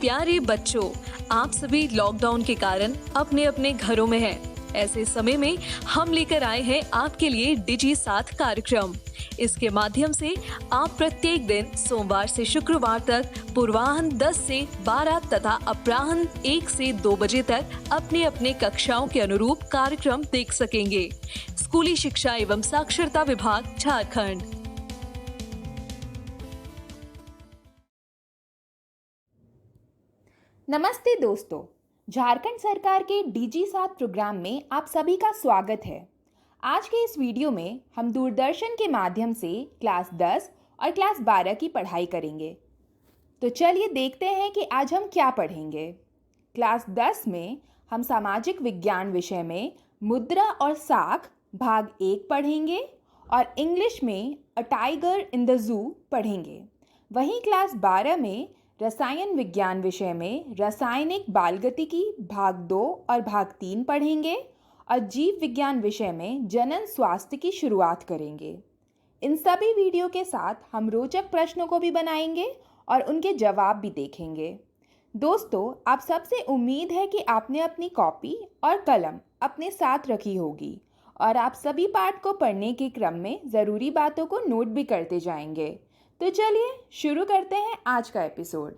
प्यारे बच्चों, आप सभी लॉकडाउन के कारण अपने अपने घरों में हैं। ऐसे समय में हम लेकर आए हैं आपके लिए डिजी साथ कार्यक्रम। इसके माध्यम से आप प्रत्येक दिन सोमवार से शुक्रवार तक पूर्वाह्न 10 से 12 तथा अपराह्न 1 से 2 बजे तक अपने अपने कक्षाओं के अनुरूप कार्यक्रम देख सकेंगे। स्कूली शिक्षा एवं साक्षरता विभाग, झारखंड। नमस्ते दोस्तों, झारखंड सरकार के डीजी साथ प्रोग्राम में आप सभी का स्वागत है। आज के इस वीडियो में हम दूरदर्शन के माध्यम से क्लास 10 और क्लास 12 की पढ़ाई करेंगे। तो चलिए देखते हैं कि आज हम क्या पढ़ेंगे। क्लास 10 में हम सामाजिक विज्ञान विषय में मुद्रा और साख भाग 1 पढ़ेंगे और इंग्लिश में a tiger in the zoo पढ़ेंगे। वहीं क्लास 12 में रसायन विज्ञान विषय में रासायनिक बालगतिकी भाग 2 और भाग 3 पढ़ेंगे और जीव विज्ञान विषय में जनन स्वास्थ्य की शुरुआत करेंगे। इन सभी वीडियो के साथ हम रोचक प्रश्नों को भी बनाएंगे और उनके जवाब भी देखेंगे। दोस्तों, आप सबसे उम्मीद है कि आपने अपनी कॉपी और कलम अपने साथ रखी होगी और आप सभी पाठ को पढ़ने के क्रम में ज़रूरी बातों को नोट भी करते जाएंगे। तो चलिए शुरू करते हैं आज का एपिसोड।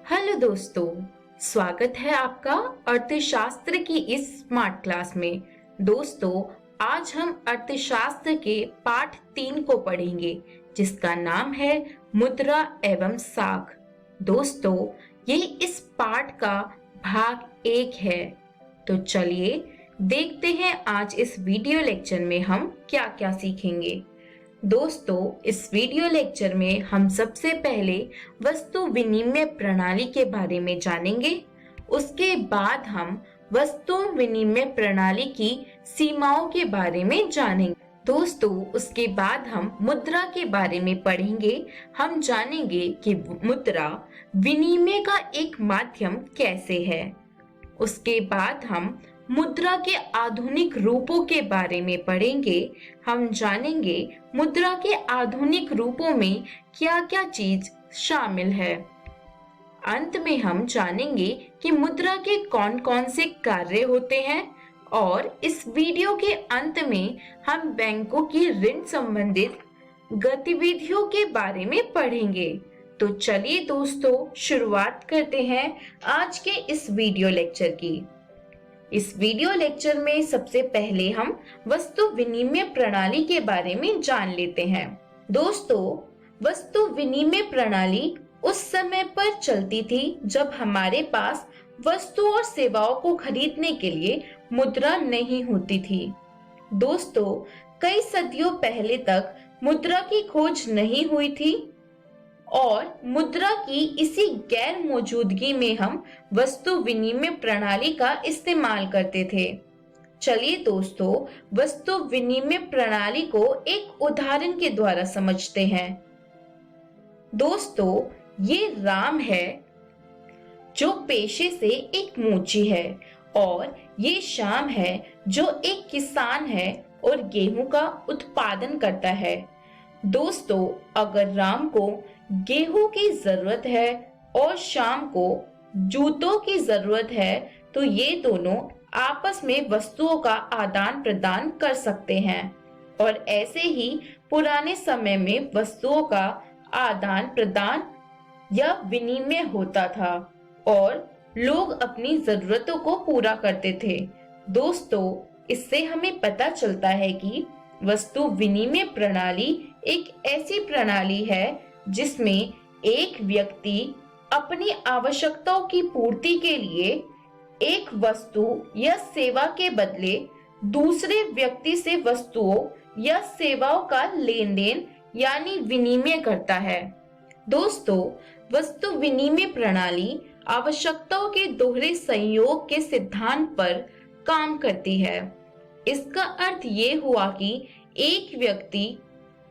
हेलो दोस्तों, स्वागत है आपका अर्थशास्त्र की इस स्मार्ट क्लास में। दोस्तों, आज हम अर्थशास्त्र के पाठ 3 को पढ़ेंगे, जिसका नाम है मुद्रा एवं साख। दोस्तों, ये इस पाठ का भाग 1 है। तो चलिए देखते हैं आज इस वीडियो लेक्चर में हम क्या क्या सीखेंगे। दोस्तों, इस वीडियो लेक्चर में हम सबसे पहले वस्तु विनिमय प्रणाली के बारे में जानेंगे। उसके बाद हम वस्तु विनिमय प्रणाली की सीमाओं के बारे में जानेंगे। दोस्तों, उसके बाद हम मुद्रा के बारे में पढ़ेंगे। हम जानेंगे कि मुद्रा विनिमय का एक माध्यम कैसे है। उसके बाद हम मुद्रा के आधुनिक रूपों के बारे में पढ़ेंगे। हम जानेंगे मुद्रा के आधुनिक रूपों में क्या क्या चीज शामिल है। अंत में हम जानेंगे कि मुद्रा के कौन कौन से कार्य होते हैं और इस वीडियो के अंत में हम बैंकों की ऋण संबंधित गतिविधियों के बारे में पढ़ेंगे। तो चलिए दोस्तों, शुरुआत करते हैं आज के इस वीडियो लेक्चर की। इस वीडियो लेक्चर में सबसे पहले हम वस्तु विनिमय प्रणाली के बारे में जान लेते हैं। दोस्तों, वस्तु विनिमय प्रणाली उस समय पर चलती थी जब हमारे पास वस्तु और सेवाओं को खरीदने के लिए मुद्रा नहीं होती थी। दोस्तों, कई सदियों पहले तक मुद्रा की खोज नहीं हुई थी और मुद्रा की इसी गैर मौजूदगी में हम वस्तु विनिमय प्रणाली का इस्तेमाल करते थे। चलिए दोस्तों, वस्तु विनिमय प्रणाली को एक उदाहरण के द्वारा समझते हैं। दोस्तों, ये राम है जो पेशे से एक मोची है और ये श्याम है जो एक किसान है और गेहूं का उत्पादन करता है। दोस्तों, अगर राम को गेहूं की जरूरत है और श्याम को जूतों की जरूरत है तो ये दोनों आपस में वस्तुओं का आदान प्रदान कर सकते हैं। और ऐसे ही पुराने समय में वस्तुओं का आदान प्रदान या विनिमय होता था और लोग अपनी जरूरतों को पूरा करते थे। दोस्तों, इससे हमें पता चलता है कि वस्तु विनिमय प्रणाली एक ऐसी प्रणाली है जिसमें एक व्यक्ति अपनी आवश्यकताओं की पूर्ति के लिए एक वस्तु या सेवा के बदले दूसरे व्यक्ति से वस्तुओं या सेवाओं का लेन देन यानी विनिमय करता है। दोस्तों, वस्तु विनिमय प्रणाली आवश्यकताओं के दोहरे संयोग के सिद्धांत पर काम करती है। इसका अर्थ ये हुआ कि एक व्यक्ति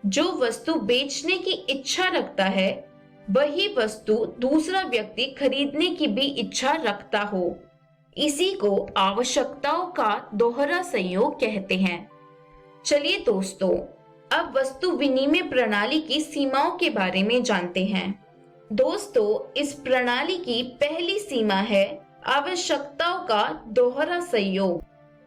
जो वस्तु बेचने की इच्छा रखता है, वही वस्तु दूसरा व्यक्ति खरीदने की भी इच्छा रखता हो। इसी को आवश्यकताओं का दोहरा संयोग कहते हैं। चलिए दोस्तों, अब वस्तु विनिमय प्रणाली की सीमाओं के बारे में जानते हैं। दोस्तों, इस प्रणाली की पहली सीमा है आवश्यकताओं का दोहरा सहयोग।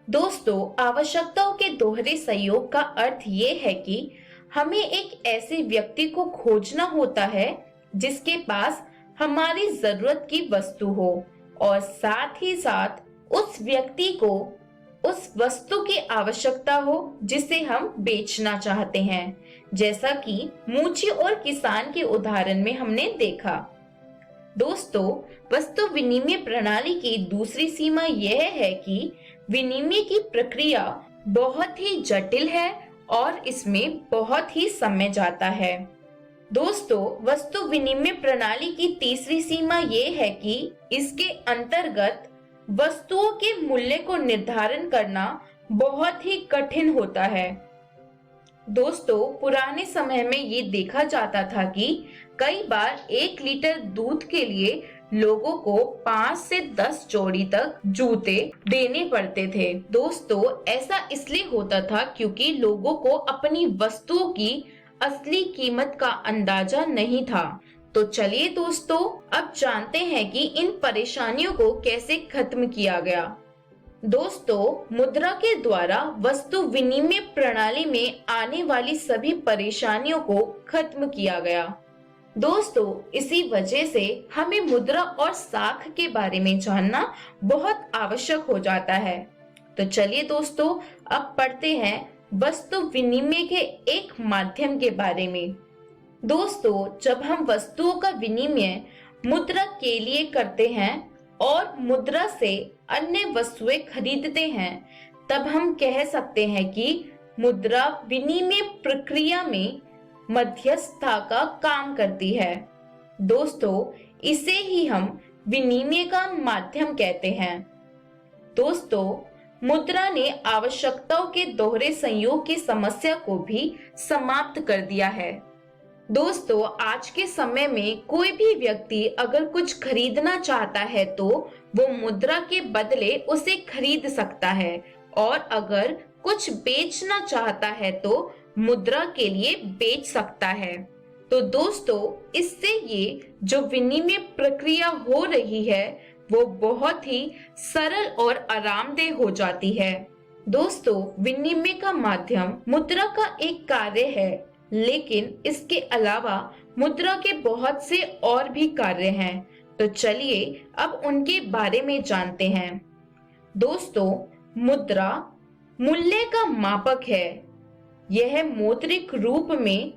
दोस्तों, आवश्यकताओं के दोहरे सहयोग का अर्थ ये है कि हमें एक ऐसे व्यक्ति को खोजना होता है जिसके पास हमारी जरूरत की वस्तु हो और साथ ही साथ उस व्यक्ति को उस वस्तु की आवश्यकता हो जिसे हम बेचना चाहते हैं, जैसा कि मूची और किसान के उदाहरण में हमने देखा। दोस्तों, वस्तु विनिमय प्रणाली की दूसरी सीमा यह है कि विनिमय की प्रक्रिया बहुत ही जटिल है और इसमें बहुत ही समय जाता है। दोस्तों, वस्तु विनिमय प्रणाली की तीसरी सीमा ये है कि इसके अंतर्गत वस्तुओं के मूल्य को निर्धारण करना बहुत ही कठिन होता है। दोस्तों, पुराने समय में ये देखा जाता था कि कई बार 1 लीटर दूध के लिए लोगों को 5 से 10 जोड़ी तक जूते देने पड़ते थे। दोस्तों, ऐसा इसलिए होता था क्योंकि लोगों को अपनी वस्तुओं की असली कीमत का अंदाजा नहीं था। तो चलिए दोस्तों, अब जानते हैं कि इन परेशानियों को कैसे खत्म किया गया। दोस्तों, मुद्रा के द्वारा वस्तु विनिमय प्रणाली में आने वाली सभी परेशानियों को खत्म किया गया। दोस्तों, इसी वजह से हमें मुद्रा और साख के बारे में जानना बहुत आवश्यक हो जाता है। तो चलिए दोस्तों, अब पढ़ते हैं वस्तु विनिमय के एक माध्यम के बारे में। दोस्तों, जब हम वस्तुओं का विनिमय मुद्रा के लिए करते हैं और मुद्रा से अन्य वस्तुएं खरीदते हैं, तब हम कह सकते हैं कि मुद्रा विनिमय प्रक्रिया में मध्यस्थता का काम करती है। दोस्तों, इसे ही हम विनिमय का माध्यम कहते हैं। दोस्तों, मुद्रा ने आवश्यकताओं के दोहरे संयोग की समस्या को भी समाप्त कर दिया है। दोस्तों, आज के समय में कोई भी व्यक्ति अगर कुछ खरीदना चाहता है तो वो मुद्रा के बदले उसे खरीद सकता है, और अगर कुछ बेचना चाहता है तो मुद्रा के लिए बेच सकता है। तो दोस्तों, इससे ये जो विनिमय प्रक्रिया हो रही है वो बहुत ही सरल और आरामदेह हो जाती है। दोस्तों, विनिमय का माध्यम मुद्रा का एक कार्य है, लेकिन इसके अलावा मुद्रा के बहुत से और भी कार्य हैं। तो चलिए अब उनके बारे में जानते हैं। दोस्तों, मुद्रा मूल्य का मापक है। यह मौद्रिक रूप में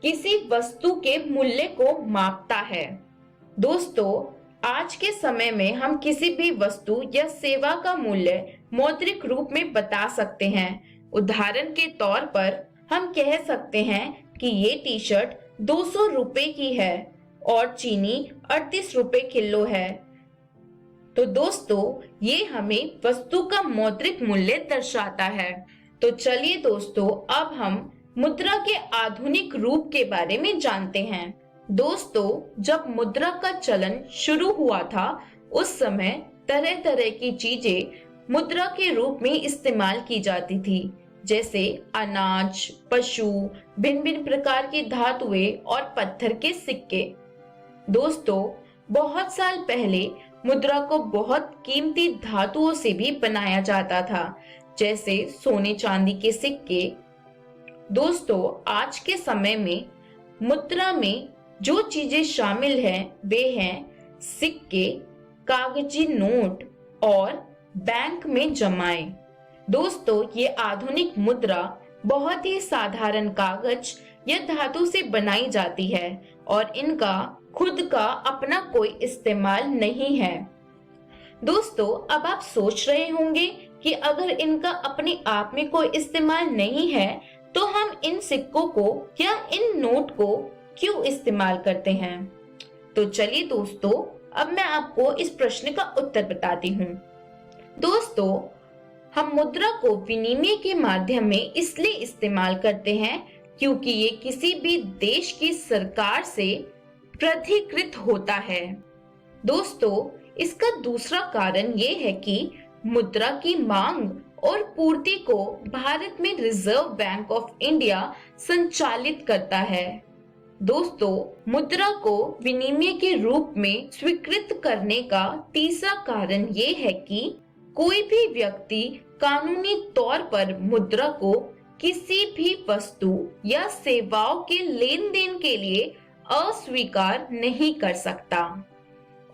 किसी वस्तु के मूल्य को मापता है। दोस्तों, आज के समय में हम किसी भी वस्तु या सेवा का मूल्य मौद्रिक रूप में बता सकते हैं। उदाहरण के तौर पर हम कह सकते हैं कि ये टी शर्ट 200 रुपए की है और चीनी 38 रुपए किलो है। तो दोस्तों, ये हमें वस्तु का मौद्रिक मूल्य दर्शाता है। तो चलिए दोस्तों, अब हम मुद्रा के आधुनिक रूप के बारे में जानते हैं। दोस्तों, जब मुद्रा का चलन शुरू हुआ था, उस समय तरह तरह की चीजें मुद्रा के रूप में इस्तेमाल की जाती थी, जैसे अनाज, पशु, भिन्न भिन्न प्रकार की धातुएं और पत्थर के सिक्के। दोस्तों, बहुत साल पहले मुद्रा को बहुत कीमती धातुओं से भी बनाया जाता था, जैसे सोने चांदी के सिक्के। दोस्तों, आज के समय में मुद्रा में जो चीजें शामिल हैं वे हैं सिक्के, कागजी नोट और बैंक में जमाएं। दोस्तों, ये आधुनिक मुद्रा बहुत ही साधारण कागज या धातु से बनाई जाती है और इनका खुद का अपना कोई इस्तेमाल नहीं है। दोस्तों, अब आप सोच रहे होंगे कि अगर इनका अपने आप में कोई इस्तेमाल नहीं है तो हम इन सिक्कों को या इन नोट को क्यों इस्तेमाल करते हैं। तो चलिए दोस्तों, अब मैं आपको इस प्रश्न का उत्तर बताती हूँ। दोस्तों, हम मुद्रा को विनिमय के माध्यम में इसलिए इस्तेमाल करते हैं क्योंकि ये किसी भी देश की सरकार से प्राधिकृत होता है। दोस्तों, इसका दूसरा कारण ये है कि मुद्रा की मांग और पूर्ति को भारत में रिजर्व बैंक ऑफ इंडिया संचालित करता है। दोस्तों, मुद्रा को विनिमय के रूप में स्वीकृत करने का तीसरा कारण ये है कि कोई भी व्यक्ति कानूनी तौर पर मुद्रा को किसी भी वस्तु या सेवाओं के लेन देन के लिए अस्वीकार नहीं कर सकता।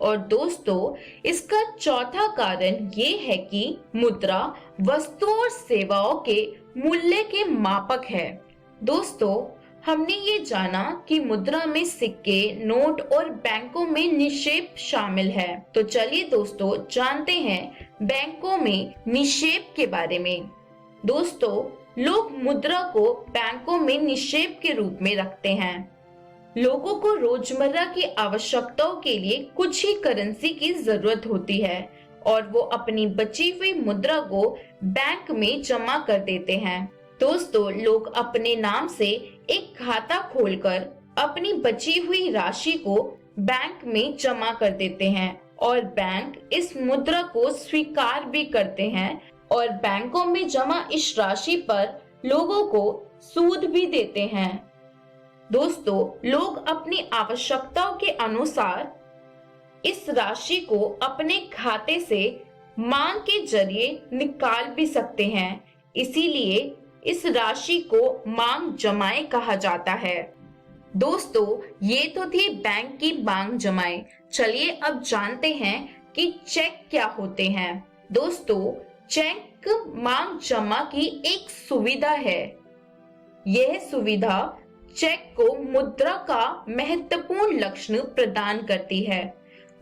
और दोस्तों, इसका चौथा कारण ये है कि मुद्रा वस्तुओं और सेवाओं के मूल्य के मापक है। दोस्तों, हमने ये जाना कि मुद्रा में सिक्के, नोट और बैंकों में निक्षेप शामिल है। तो चलिए दोस्तों, जानते हैं बैंकों में निक्षेप के बारे में। दोस्तों, लोग मुद्रा को बैंकों में निक्षेप के रूप में रखते हैं। लोगों को रोजमर्रा की आवश्यकताओं के लिए कुछ ही करेंसी की जरूरत होती है और वो अपनी बची हुई मुद्रा को बैंक में जमा कर देते हैं। दोस्तों, लोग अपने नाम से एक खाता खोलकर अपनी बची हुई राशि को बैंक में जमा कर देते हैं और बैंक इस मुद्रा को स्वीकार भी करते हैं और बैंकों में जमा इस राशि पर लोगों को सूद भी देते हैं। दोस्तों, लोग अपनी आवश्यकताओं के अनुसार इस राशि को अपने खाते से मांग के जरिए निकाल भी सकते हैं। इसीलिए इस राशि को मांग जमाएं कहा जाता है। दोस्तों, ये तो थी बैंक की मांग जमाएं। चलिए अब जानते हैं कि चेक क्या होते हैं। दोस्तों, चेक मांग जमा की एक सुविधा है। यह सुविधा चेक को मुद्रा का महत्वपूर्ण लक्षण प्रदान करती है।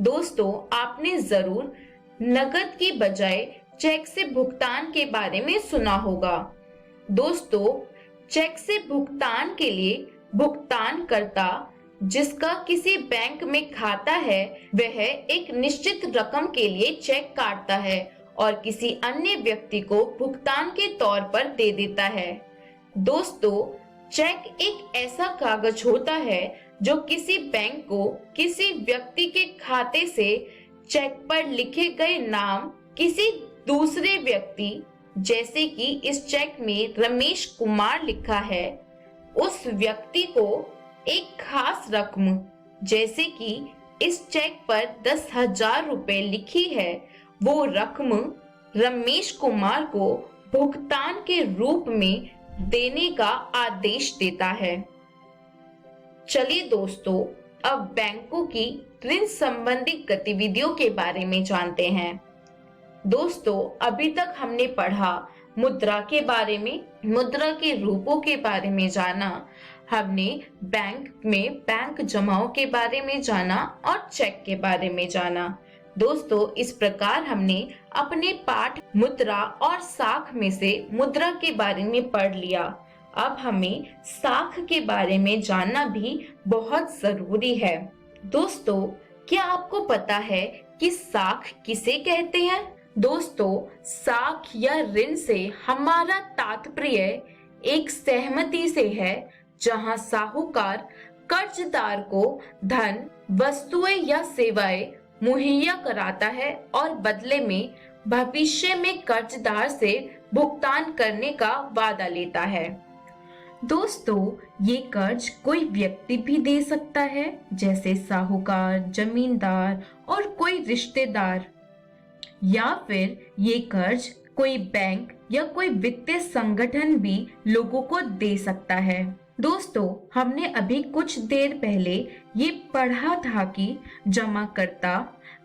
दोस्तों, आपने जरूर नकद की बजाय चेक से भुगतान के बारे में सुना होगा। दोस्तों, चेक से भुगतान के लिए भुगतानकर्ता जिसका किसी बैंक में खाता है वह एक निश्चित रकम के लिए चेक काटता है और किसी अन्य व्यक्ति को भुगतान के तौर पर दे देता है। दोस्तों, चेक एक ऐसा कागज होता है जो किसी बैंक को किसी व्यक्ति के खाते से चेक पर लिखे गए नाम किसी दूसरे व्यक्ति, जैसे कि इस चेक में रमेश कुमार लिखा है, उस व्यक्ति को एक खास रकम, जैसे कि इस चेक पर 10,000 रुपए लिखी है, वो रकम रमेश कुमार को भुगतान के रूप में देने का आदेश देता है। चलिए दोस्तों, अब बैंकों की ऋण संबंधी गतिविधियों के बारे में जानते हैं। दोस्तों, अभी तक हमने पढ़ा मुद्रा के बारे में, मुद्रा के रूपों के बारे में जाना, हमने बैंक में बैंक जमाओं के बारे में जाना और चेक के बारे में जाना। दोस्तों, इस प्रकार हमने अपने पाठ मुद्रा और साख में से मुद्रा के बारे में पढ़ लिया। अब हमें साख के बारे में जानना भी बहुत जरूरी है। दोस्तों, क्या आपको पता है कि साख किसे कहते हैं? दोस्तों, साख या ऋण से हमारा तात्पर्य एक सहमति से है जहां साहूकार कर्जदार को धन, वस्तुएं या सेवाएं मुहैया कराता है और बदले में भविष्य में कर्जदार से भुगतान करने का वादा लेता है। दोस्तों, ये कर्ज कोई व्यक्ति भी दे सकता है, जैसे साहूकार, जमींदार और कोई रिश्तेदार, या फिर ये कर्ज कोई बैंक या कोई वित्तीय संगठन भी लोगों को दे सकता है। दोस्तों, हमने अभी कुछ देर पहले ये पढ़ा था कि जमाकर्ता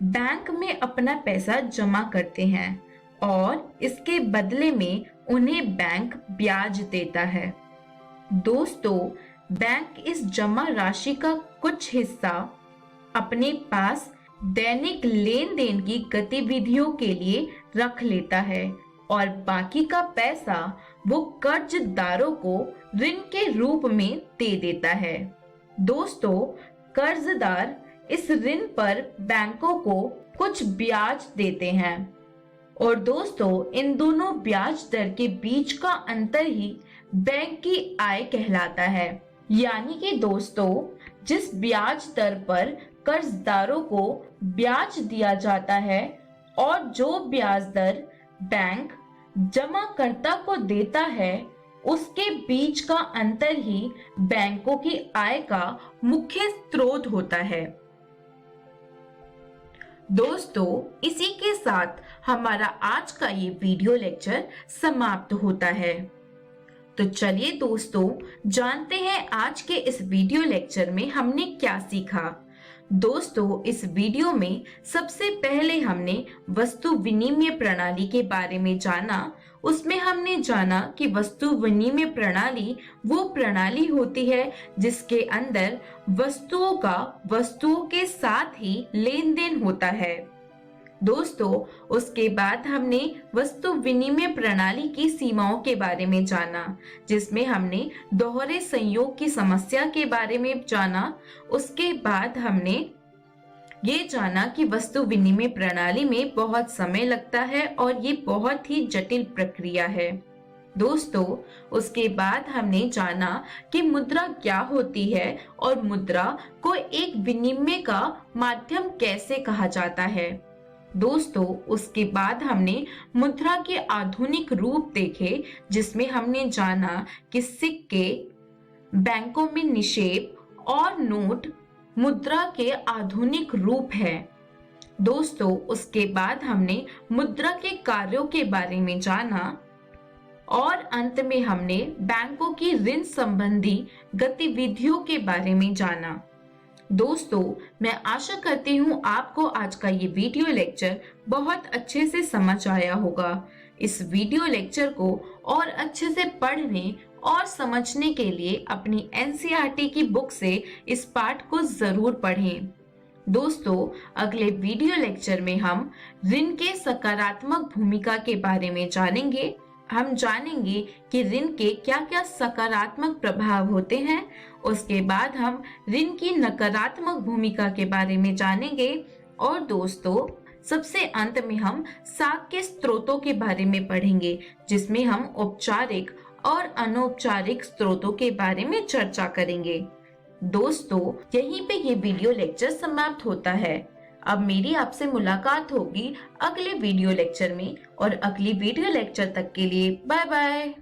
बैंक में अपना पैसा जमा करते हैं और इसके बदले में उन्हें बैंक ब्याज देता है। दोस्तों, बैंक इस जमा राशि का कुछ हिस्सा अपने पास दैनिक लेन देन की गतिविधियों के लिए रख लेता है और बाकी का पैसा वो कर्जदारों को ऋण के रूप में दे देता है। दोस्तों, कर्जदार इस ऋण पर बैंकों को कुछ ब्याज देते हैं और दोस्तों, इन दोनों ब्याज दर के बीच का अंतर ही बैंक की आय कहलाता है। यानी कि दोस्तों, जिस ब्याज दर पर कर्जदारों को ब्याज दिया जाता है और जो ब्याज दर बैंक जमाकर्ता को देता है, उसके बीच का अंतर ही बैंकों की आय का मुख्य स्रोत होता है। दोस्तों, इसी के साथ हमारा आज का ये वीडियो लेक्चर समाप्त होता है। तो चलिए दोस्तों, जानते हैं आज के इस वीडियो लेक्चर में हमने क्या सीखा। दोस्तों, इस वीडियो में सबसे पहले हमने वस्तु विनिमय प्रणाली के बारे में जाना। उसमें हमने जाना कि वस्तु विनिमय प्रणाली वो प्रणाली होती है जिसके अंदर वस्तुओं का वस्तुओं के साथ ही लेन देन होता है। दोस्तों, उसके बाद हमने वस्तु विनिमय प्रणाली की सीमाओं के बारे में जाना, जिसमें हमने दोहरे संयोग की समस्या के बारे में जाना। उसके बाद हमने ये जाना कि वस्तु विनिमय प्रणाली में बहुत समय लगता है और ये बहुत ही जटिल प्रक्रिया है। दोस्तों, उसके बाद हमने जाना कि मुद्रा क्या होती है और मुद्रा को एक विनिमय का माध्यम कैसे कहा जाता है। दोस्तों, उसके बाद हमने मुद्रा के आधुनिक रूप देखे, जिसमें हमने जाना कि सिक्के, बैंकों में निक्षेप और नोट मुद्रा के आधुनिक रूप है। दोस्तों, उसके बाद हमने मुद्रा के कार्यों के बारे में जाना और अंत में हमने बैंकों की ऋण संबंधी गतिविधियों के बारे में जाना। दोस्तों, मैं आशा करती हूँ आपको आज का ये वीडियो लेक्चर बहुत अच्छे से समझ आया होगा। इस वीडियो लेक्चर को और अच्छे से पढ़ने और समझने के लिए अपनी एनसीईआरटी की बुक से इस पाठ को जरूर पढ़ें। दोस्तों, अगले वीडियो लेक्चर में हम ऋण के सकारात्मक भूमिका के बारे में जानेंगे। हम जानेंगे कि ऋण के क्या क्या सकारात्मक प्रभाव होते हैं। उसके बाद हम ऋण की नकारात्मक भूमिका के बारे में जानेंगे और दोस्तों, सबसे अंत में हम साख के स्रोतों के बारे में पढ़ेंगे, जिसमें हम औपचारिक और अनौपचारिक स्रोतों के बारे में चर्चा करेंगे। दोस्तों, यहीं पे ये वीडियो लेक्चर समाप्त होता है। अब मेरी आपसे मुलाकात होगी अगले वीडियो लेक्चर में, और अगली वीडियो लेक्चर तक के लिए बाय बाय।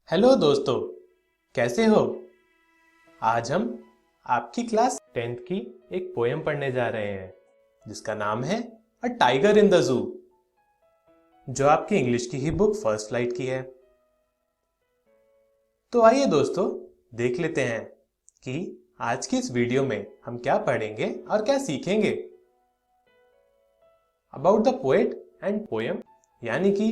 हेलो दोस्तों, कैसे हो? आज हम आपकी क्लास 10th की एक पोयम पढ़ने जा रहे हैं जिसका नाम है a tiger in the zoo, जो आपकी इंग्लिश की ही बुक फर्स्ट फ्लाइट की है। तो आइए दोस्तों, देख लेते हैं कि आज की इस वीडियो में हम क्या पढ़ेंगे और क्या सीखेंगे। About the poet and poem, यानी कि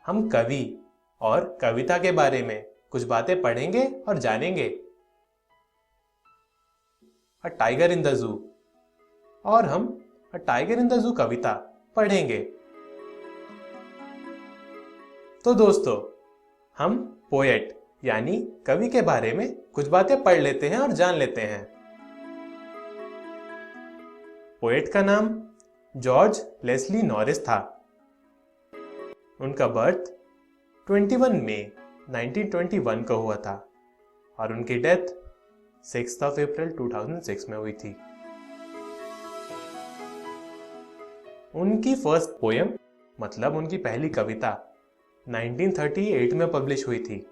हम कवि और कविता के बारे में कुछ बातें पढ़ेंगे और जानेंगे। A tiger in the zoo, और हम a tiger in the zoo कविता पढ़ेंगे। तो दोस्तों, हम पोएट यानी कवि के बारे में कुछ बातें पढ़ लेते हैं और जान लेते हैं। पोएट का नाम जॉर्ज लेस्ली नॉरिस था। उनका बर्थ 21 मई 1921 को हुआ था और उनकी डेथ 6 अप्रैल 2006 में हुई थी। उनकी फर्स्ट पोयम, मतलब उनकी पहली कविता, 1938 में पब्लिश हुई थी।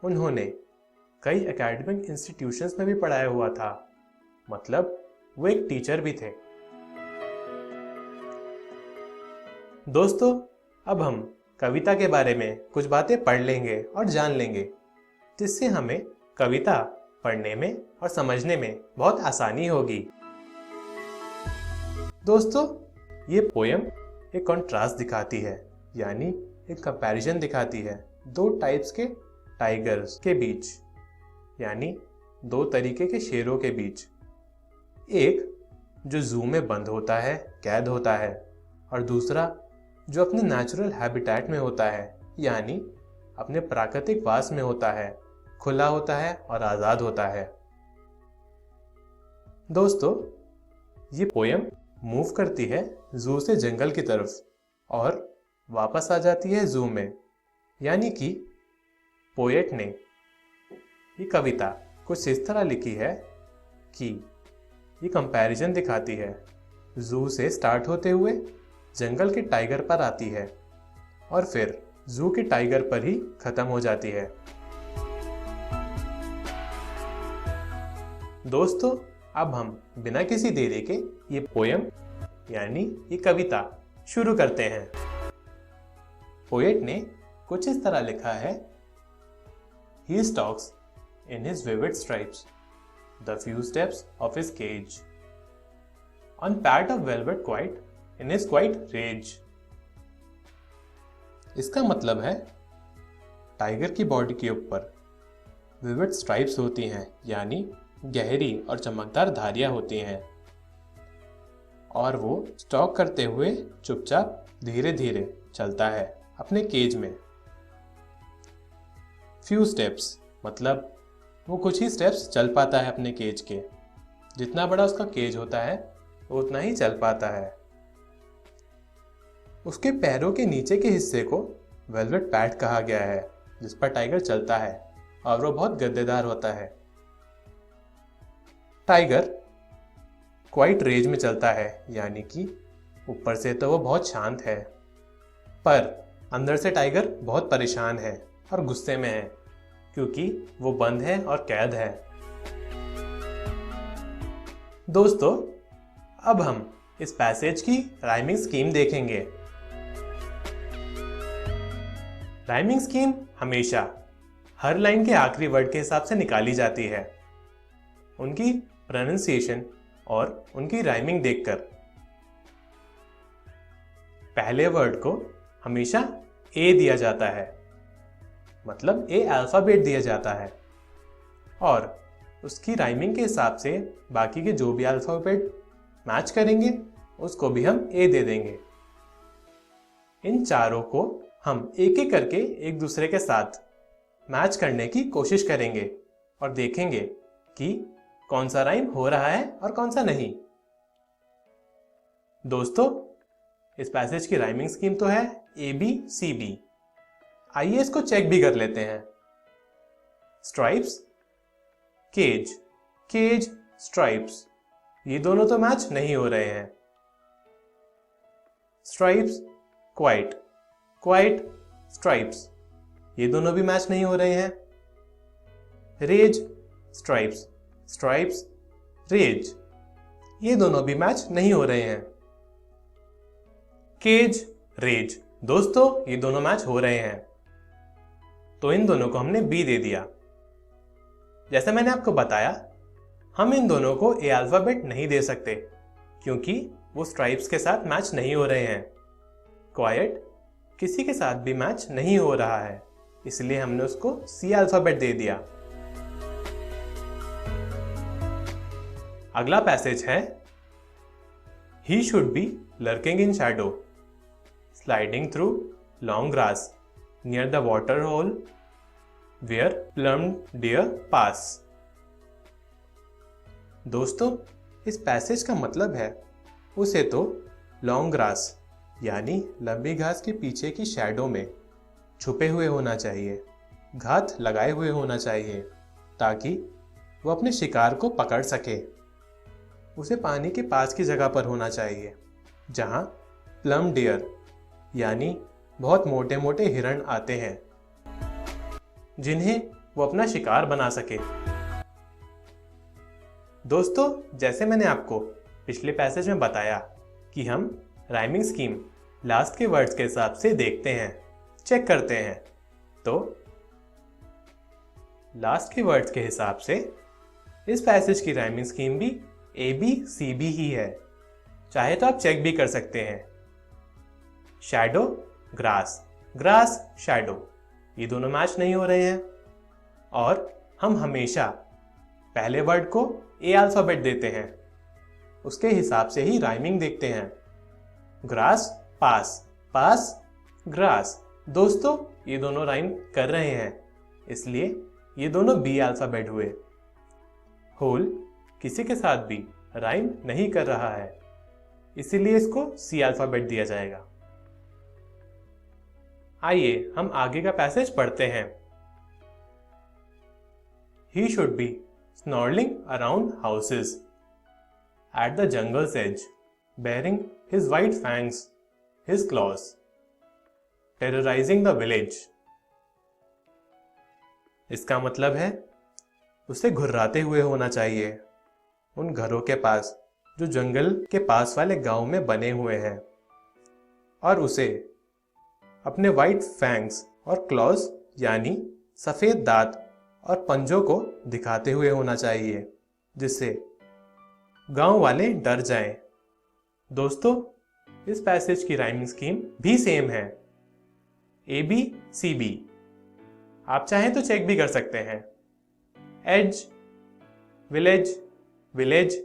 उन्होंने कई एकेडमिक इंस्टीट्यूशंस में भी पढ़ाया हुआ था, मतलब वो एक टीचर भी थे। दोस्तों, अब हम कविता के बारे में कुछ बातें पढ़ लेंगे और जान लेंगे, जिससे हमें कविता पढ़ने में और समझने में बहुत आसानी होगी। दोस्तों, ये पोयम एक कॉन्ट्रास्ट दिखाती है, यानी एक कंपैरिजन दिखाती है दो टाइप्स के टाइगर्स के बीच, यानी दो तरीके के शेरों के बीच। एक जो जू में बंद होता है, कैद होता है, और दूसरा जो अपने नेचुरल हैबिटेट में होता है, यानी अपने प्राकृतिक वास में होता है, खुला होता है और आजाद होता है। दोस्तों, ये पोयम मूव करती है जू से जंगल की तरफ और वापस आ जाती है जू में, यानी कि पोएट ने ये कविता कुछ इस तरह लिखी है कि ये कंपैरिजन दिखाती है, जू से स्टार्ट होते हुए जंगल के टाइगर पर आती है और फिर जू के टाइगर पर ही खत्म हो जाती है। दोस्तों, अब हम बिना किसी देरी के ये पोयम यानी ये कविता शुरू करते हैं। पोएट ने कुछ इस तरह लिखा है, He stalks in his vivid stripes the few steps of his cage, on pat of velvet quite in his quite rage। इसका मतलब है, टाइगर की बॉडी के ऊपर विविड स्ट्राइप्स होती हैं, यानी गहरी और चमकदार धारियां होती हैं, और वो स्टॉक करते हुए चुपचाप धीरे धीरे चलता है अपने केज में। फ्यू स्टेप्स मतलब वो कुछ ही स्टेप्स चल पाता है अपने केज के। जितना बड़ा उसका केज होता है वो उतना ही चल पाता है। उसके पैरों के नीचे के हिस्से को वेलवेट पैड कहा गया है, जिस पर टाइगर चलता है, और वो बहुत गद्देदार होता है। टाइगर क्वाइट रेज में चलता है, यानी कि ऊपर से तो वो बहुत शांत है, पर अंदर से टाइगर बहुत परेशान है और गुस्से में है, क्योंकि वो बंद है और कैद है। दोस्तों, अब हम इस पैसेज की राइमिंग स्कीम देखेंगे। राइमिंग स्कीम हमेशा हर लाइन के आखिरी वर्ड के हिसाब से निकाली जाती है, उनकी प्रोनाउंसिएशन और उनकी राइमिंग देखकर। पहले वर्ड को हमेशा ए दिया जाता है, मतलब ए अल्फाबेट दिया जाता है, और उसकी राइमिंग के हिसाब से बाकी के जो भी अल्फाबेट मैच करेंगे उसको भी हम ए दे देंगे। इन चारों को हम एक एक करके एक दूसरे के साथ मैच करने की कोशिश करेंगे और देखेंगे कि कौन सा राइम हो रहा है और कौन सा नहीं। दोस्तों, इस पैसेज की राइमिंग स्कीम तो है ABCB। आइए इसको चेक भी कर लेते हैं। स्ट्राइप्स, केज, केज, स्ट्राइप्स, ये दोनों तो मैच नहीं हो रहे हैं। स्ट्राइप्स, क्वाइट, क्वाइट, स्ट्राइप्स, ये दोनों भी मैच नहीं हो रहे हैं। रेज, स्ट्राइप्स, स्ट्राइप्स, रेज, ये दोनों भी मैच नहीं हो रहे हैं। केज, रेज, दोस्तों ये दोनों मैच हो रहे हैं, तो इन दोनों को हमने बी दे दिया। जैसे मैंने आपको बताया, हम इन दोनों को ए अल्फाबेट नहीं दे सकते क्योंकि वो स्ट्राइप्स के साथ मैच नहीं हो रहे हैं। क्वाइट किसी के साथ भी मैच नहीं हो रहा है, इसलिए हमने उसको सी अल्फाबेट दे दिया। अगला पैसेज है ही should be lurking in shadow, sliding through long grass near the water hole where plumed deer pass. दोस्तों इस पैसेज का मतलब है उसे तो लॉन्ग ग्रास यानी लंबी घास के पीछे की शैडो में छुपे हुए होना चाहिए, घात लगाए हुए होना चाहिए ताकि वो अपने शिकार को पकड़ सके। उसे पानी के पास की जगह पर होना चाहिए जहां प्लम डियर यानी बहुत मोटे मोटे हिरण आते हैं जिन्हें वो अपना शिकार बना सके। दोस्तों जैसे मैंने आपको पिछले पैसेज में बताया कि हम राइमिंग स्कीम लास्ट के वर्ड्स के हिसाब से देखते हैं, चेक करते हैं, तो लास्ट के वर्ड्स के हिसाब से इस पैसेज की राइमिंग स्कीम भी ए बी सी बी ही है। चाहे तो आप चेक भी कर सकते हैं। शैडो, ग्रास, ग्रास, शैडो, ये दोनों मैच नहीं हो रहे हैं और हम हमेशा पहले वर्ड को ए अल्फाबेट देते हैं, उसके हिसाब से ही राइमिंग देखते हैं। ग्रास, पास, पास, ग्रास, दोस्तों ये दोनों राइम कर रहे हैं, इसलिए ये दोनों बी अल्फाबेट हुए। होल किसी के साथ भी राइम नहीं कर रहा है, इसीलिए इसको सी अल्फाबेट दिया जाएगा। आइए हम आगे का पैसेज पढ़ते हैं। He should be snarling around houses at the jungle's edge, baring his white fangs, his claws, terrorizing the village. इसका मतलब है उसे घुर्राते हुए होना चाहिए उन घरों के पास जो जंगल के पास वाले गांव में बने हुए हैं, और उसे अपने वाइट फैंग्स और क्लॉज यानी सफेद दांत और पंजों को दिखाते हुए होना चाहिए जिससे गांव वाले डर जाएं। दोस्तों इस पैसेज की राइमिंग स्कीम भी सेम है, ए बी सी बी। आप चाहें तो चेक भी कर सकते हैं। Age, village, village,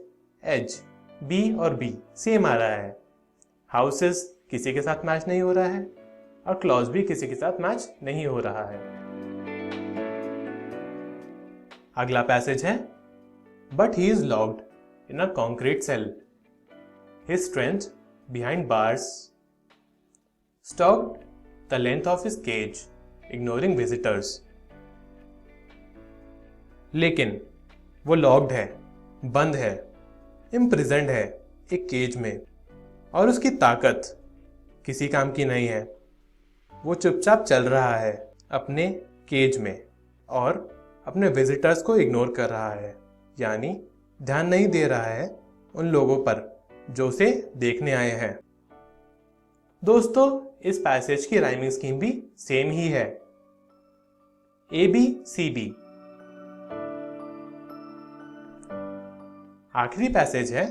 age, B और बी सेम आ रहा है। हाउसेस किसी के साथ मैच नहीं हो रहा है और क्लॉज भी किसी के साथ मैच नहीं हो रहा है। अगला पैसेज है but he is locked in a concrete cell, his strength behind bars stalked the length of his cage ignoring visitors. लेकिन वो लॉक्ड है, बंद है, इम्प्रिजन्ड है एक केज में, और उसकी ताकत किसी काम की नहीं है। वो चुपचाप चल रहा है अपने केज में और अपने विजिटर्स को इग्नोर कर रहा है, यानी ध्यान नहीं दे रहा है उन लोगों पर जो उसे देखने आए हैं। दोस्तों इस पैसेज की राइमिंग स्कीम भी सेम ही है, ए बी सी बी। आखिरी पैसेज है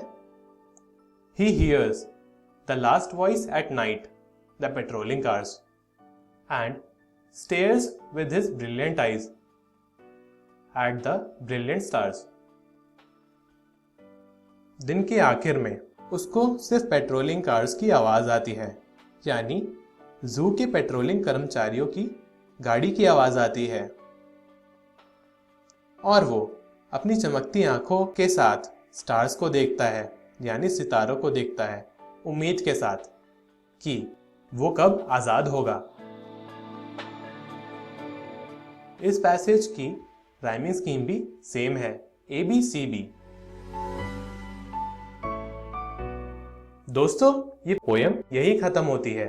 he hears the last voice at night the patrolling cars and stares with his brilliant eyes at the brilliant stars. दिन के आखिर में उसको सिर्फ पेट्रोलिंग कार्स की आवाज आती है, यानी जू के पेट्रोलिंग कर्मचारियों की गाड़ी की आवाज आती है, और वो अपनी चमकती आंखों के साथ स्टार्स को देखता है, यानी सितारों को देखता है, उम्मीद के साथ कि वो कब आजाद होगा। इस पैसेज की राइमिंग स्कीम भी सेम है, ए बी सी बी। दोस्तों ये पोयम यही खत्म होती है।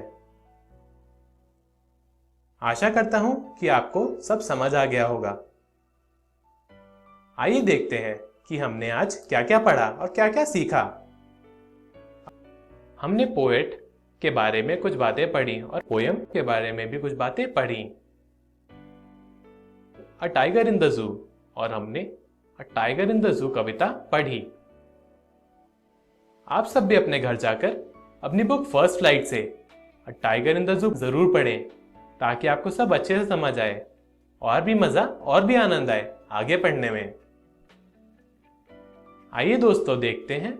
आशा करता हूं कि आपको सब समझ आ गया होगा। आइए देखते हैं कि हमने आज क्या क्या पढ़ा और क्या क्या सीखा। हमने पोएट के बारे में कुछ बातें पढ़ी और पोयम के बारे में भी कुछ बातें पढ़ी। A tiger in the zoo, और हमने a tiger in the zoo कविता पढ़ी। आप सब भी अपने घर जाकर अपनी बुक फर्स्ट फ्लाइट से a tiger in the zoo जरूर पढ़ें, ताकि आपको सब अच्छे से समझ आए और भी मजा और भी आनंद आए आगे पढ़ने में। आइए दोस्तों, देखते हैं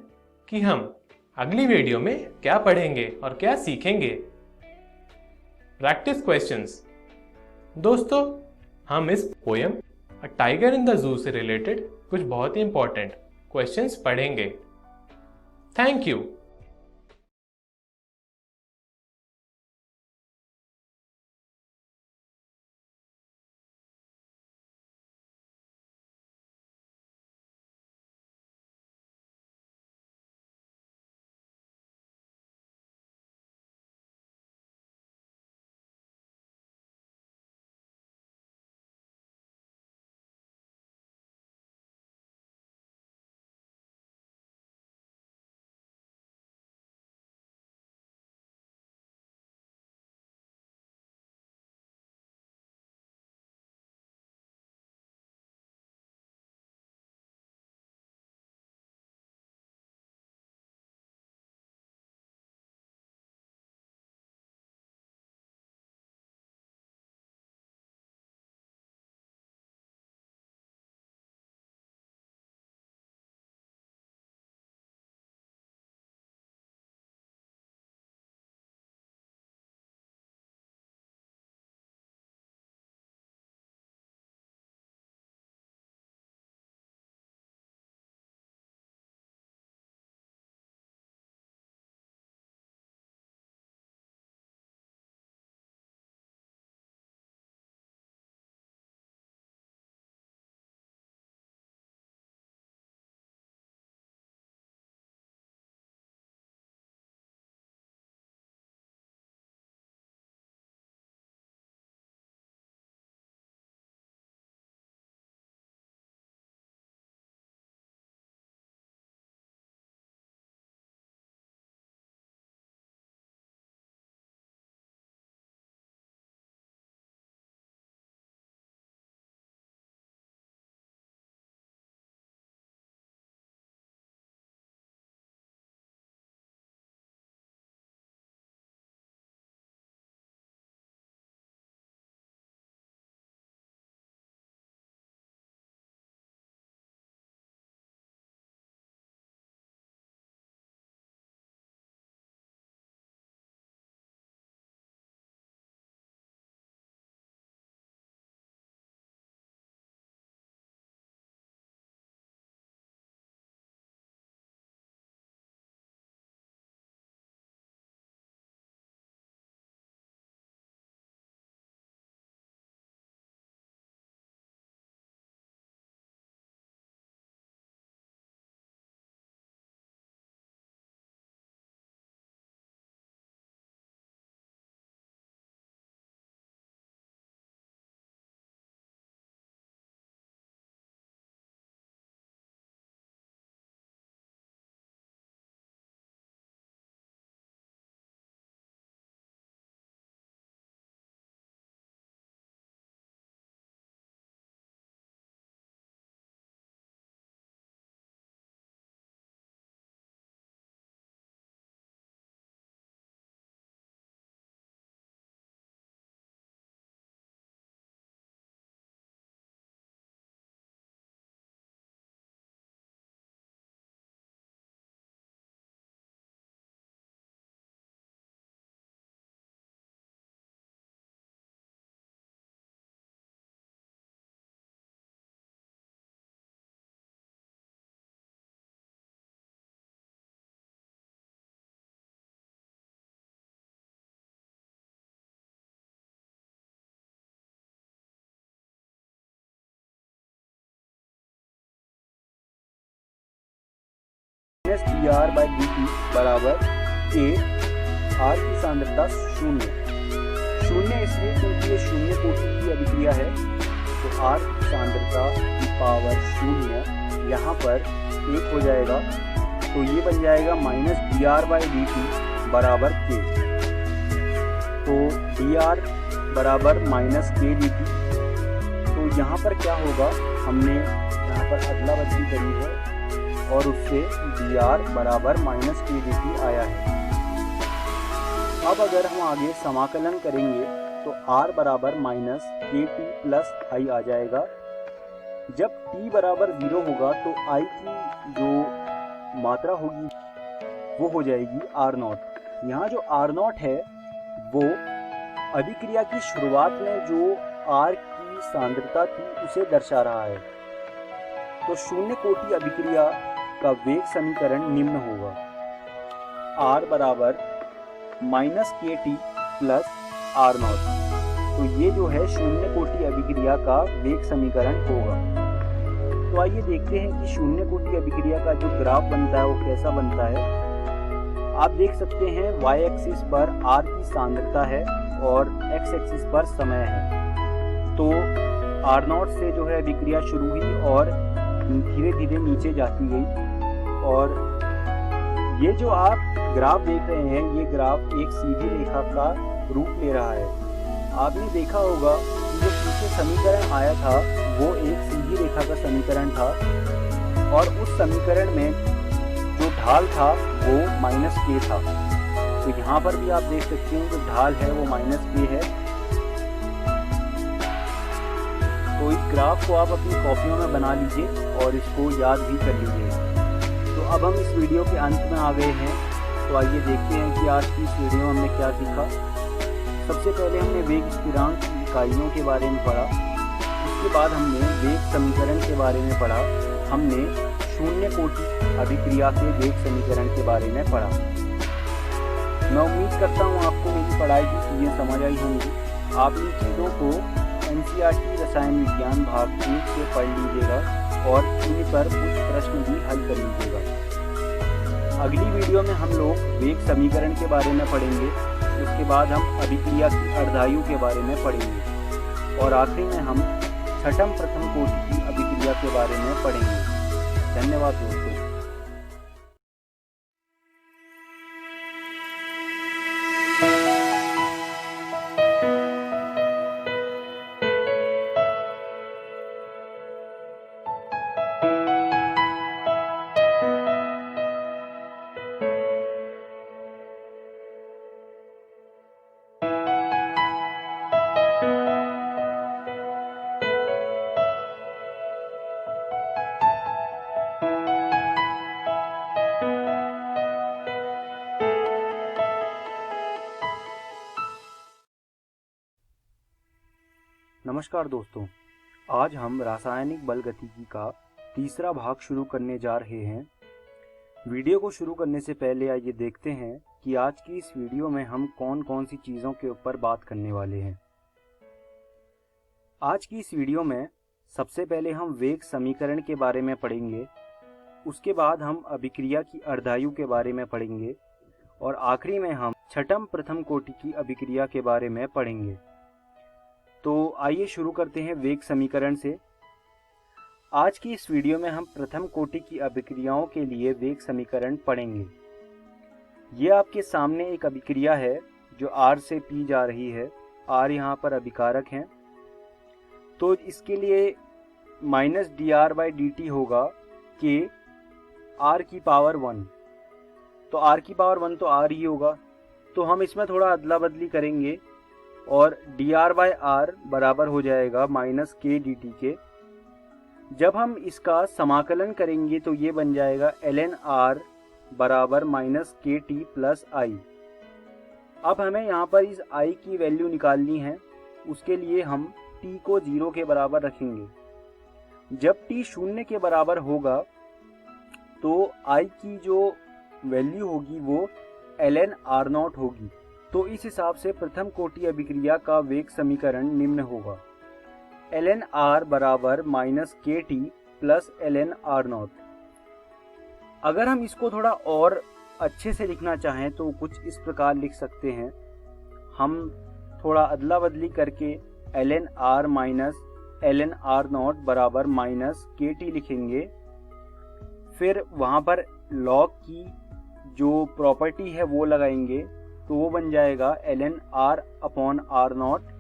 कि हम अगली वीडियो में क्या पढ़ेंगे और क्या सीखेंगे। Practice questions. दोस्तों, हम इस poem a tiger in the zoo से रिलेटेड कुछ बहुत ही इंपॉर्टेंट क्वेश्चंस पढ़ेंगे। Thank you. dr/dt बराबर a, r की सांद्रता 0 शून्य इसलिए क्योंकि ये शून्य कोटि की अभिक्रिया है, तो R की सांद्रता की पावर शून्य यहाँ पर 1 हो जाएगा, तो ये बन जाएगा -dr/dt बराबर k। तो dr बराबर -k/dt। तो यहाँ पर क्या होगा, हमने यहाँ पर अदला बदली करी है और उससे dr बराबर -k/dt आया है। अब अगर हम आगे समाकलन करेंगे तो r बराबर -kt प्लस i आ जाएगा। जब t बराबर 0 होगा तो i की जो मात्रा होगी वो हो जाएगी r0। यहाँ जो r0 है वो अभिक्रिया की शुरुआत में जो r की सांद्रता थी उसे दर्शा रहा है। तो शून्य कोटि अभिक्रिया का वेग समीकरण निम्न होगा, r बराबर -kt प्लस r0। तो ये जो है शून्य कोटि अभिक्रिया का वेग समीकरण होगा। तो आइए देखते हैं कि शून्य कोटि अभिक्रिया का जो ग्राफ बनता है वो कैसा बनता है। आप देख सकते हैं y एक्सिस पर r की सांद्रता है और x एक्सिस पर समय है। तो r0 से जो है अभिक्रिया शुरू हुई और धीरे धीरे नीचे जाती गई, और ये जो आप ग्राफ देख रहे हैं ये ग्राफ एक सीधी रेखा का रूप ले रहा है। आपने देखा होगा कि जो पीछे समीकरण आया था वो एक सीधी रेखा का समीकरण था, और उस समीकरण में जो ढाल था वो -k था। तो यहाँ पर भी आप देख सकते हैं जो ढाल है वो -k है। तो इस ग्राफ को आप अपनी कॉपियों में बना लीजिए और इसको याद भी कर लीजिए। तो अब हम इस वीडियो के अंत में आ गए हैं, तो आइए देखते हैं कि आज की इस वीडियो में हमने क्या सीखा। सबसे पहले हमने वेग स्थिरांक की इकाइयों के बारे में पढ़ा, उसके बाद हमने वेग समीकरण के बारे में पढ़ा, हमने शून्य कोटि अभिक्रिया के वेग समीकरण के बारे में पढ़ा। मैं उम्मीद करता हूँ आपको मेरी पढ़ाई की चीज़ें समझ आई होंगी। आप इन चीज़ों को NCERT रसायन विज्ञान भाग 1 से पढ़ लीजिएगा और इन पर कुछ प्रश्न भी हल कर लीजिएगा। अगली वीडियो में हम लोग वेग समीकरण के बारे में पढ़ेंगे, उसके बाद हम अभिक्रिया की अर्धायु के बारे में पढ़ेंगे, और आखिरी में हम छठम प्रथम कोटि की अभिक्रिया के बारे में पढ़ेंगे। धन्यवाद दोस्तों। नमस्कार दोस्तों, आज हम रासायनिक बलगतिकी का तीसरा भाग शुरू करने जा रहे हैं। वीडियो को शुरू करने से पहले आइए देखते हैं कि आज की इस वीडियो में हम कौन कौन सी चीज़ों के ऊपर बात करने वाले हैं। आज की इस वीडियो में सबसे पहले हम वेग समीकरण के बारे में पढ़ेंगे, उसके बाद हम अभिक्रिया की अर्धायु के बारे में पढ़ेंगे, और आखिरी में हम छठम प्रथम कोटि की अभिक्रिया के बारे में पढ़ेंगे। तो आइए शुरू करते हैं वेग समीकरण से। आज की इस वीडियो में हम प्रथम कोटि की अभिक्रियाओं के लिए वेग समीकरण पढ़ेंगे। ये आपके सामने एक अभिक्रिया है जो R से P जा रही है। R यहाँ पर अभिकारक हैं, तो इसके लिए -dr/dt होगा कि R की पावर 1। तो R की पावर 1 तो R ही होगा, तो हम इसमें थोड़ा अदला बदली करेंगे और dr/r बराबर हो जाएगा -k/dt के। जब हम इसका समाकलन करेंगे तो ये बन जाएगा ln r बराबर -kt प्लस i। अब हमें यहाँ पर इस i की वैल्यू निकालनी है, उसके लिए हम t को 0 के बराबर रखेंगे। जब t 0 के बराबर होगा तो i की जो वैल्यू होगी वो ln r0 होगी। तो इस हिसाब से प्रथम कोटि अभिक्रिया का वेग समीकरण निम्न होगा, ln r बराबर -kt प्लस ln r0। अगर हम इसको थोड़ा और अच्छे से लिखना चाहें तो कुछ इस प्रकार लिख सकते हैं। हम थोड़ा अदला बदली करके ln r minus ln r not बराबर माइनस KT लिखेंगे। फिर वहाँ पर log की जो प्रॉपर्टी है वो लगाएंगे, तो वो बन जाएगा ln r upon r not